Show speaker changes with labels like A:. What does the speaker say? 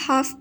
A: 1/2